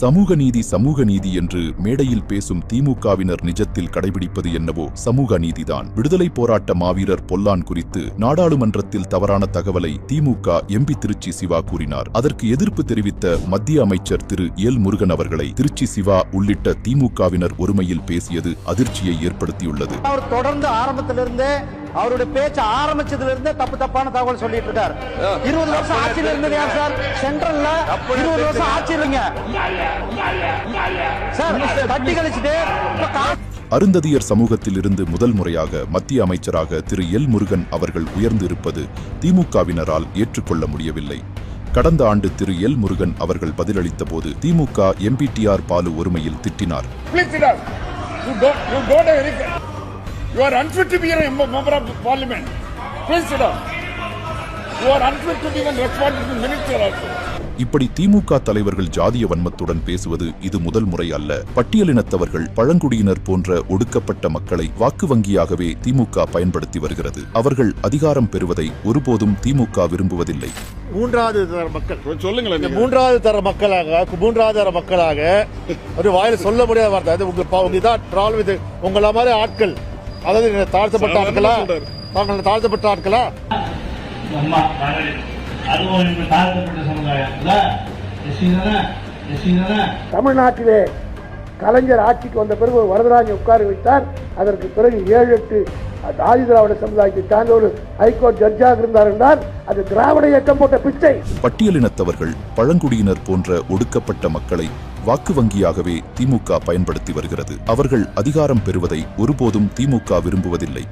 சமூக நீதி என்று மேடையில் பேசும் திமுகவினர் நிஜத்தில் கடைபிடிப்பது என்னவோ சமூக நீதிதான். விடுதலை போராட்ட மாவீரர் பொல்லான் குறித்து நாடாளுமன்றத்தில் தவறான தகவலை திமுக எம்பி திருச்சி சிவா கூறினார். அதற்கு எதிர்ப்பு தெரிவித்த மத்திய அமைச்சர் திரு எல் முருகன் அவர்களை திருச்சி சிவா உள்ளிட்ட திமுகவினர் ஒருமையில் பேசியது அதிர்ச்சியை ஏற்படுத்தியுள்ளது. அவர் தொடர்ந்து ஆரம்பத்திலிருந்தே அவருடைய பேச்சு ஆரம்பிச்சதிலிருந்து தப்பான தகவல் சொல்லிட்டு இருக்கார். 20 வருஷம் ஆட்சியில் இருந்தது யார் சார்? சென்ட்ரல்ல 20 வருஷம் ஆட்சி இல்லைங்க சார். தட்டி கழிச்சுட்டு அருந்ததியர் சமூகத்தில் இருந்து முதல் முறையாக மத்திய அமைச்சராக திரு எல் முருகன் அவர்கள் உயர்ந்து இருப்பது திமுகவினரால் ஏற்றுக்கொள்ள முடியவில்லை. கடந்த ஆண்டு திரு எல் முருகன் அவர்கள் பதிலளித்த போது திமுக எம்பிடிஆர் பாலு ஒருமையில் திட்டினார். You are unfit to be a member of parliament. Please sit down. You are unfit to be even responding to minister also. இப்படி திமுக தலைவர்கள் ஜாதிய வன்மத்துடன் பேசுவது இது முதல் முறை அல்ல. பட்டியலினத்தவர்கள், பழங்குடியினர் போன்ற ஒடுக்கப்பட்ட மக்களை வாக்கு வங்கியாகவே திமுக பயன்படுத்தி வருகிறது. அவர்கள் அதிகாரம் பெறுவதை ஒருபோதும் திமுக விரும்புவதில்லை. மூன்றாவது தர மக்கள் சொல்லுங்களேன். மூன்றாவது தர மக்களாக ஒரு வாயில சொல்ல முடியாத வார்த்தை அது. உங்களுக்கு உங்கள மாதிரி ஆட்கள், அதாவது தாழ்த்தப்பட்ட ஆட்களா தமிழ்நாட்டிலே கலைஞர் ஆட்சிக்கு வந்த பிறகு வரதராஜன் உட்கார வைத்தார். அதற்கு பிறகு 7-8 ஆதி திராவிட சமுதாயத்தை சார்ந்த ஒரு ஹைகோர்ட் ஜட்ஜாக இருந்தார் என்றால் அது திராவிட இயக்கம் போட்ட பிச்சை. பட்டியலினத்தவர்கள், பழங்குடியினர் போன்ற ஒடுக்கப்பட்ட மக்களை வாக்கு வங்கியாகவே திமுக பயன்படுத்தி வருகிறது. அவர்கள் அதிகாரம் பெறுவதை ஒருபோதும் திமுக விரும்புவதில்லை.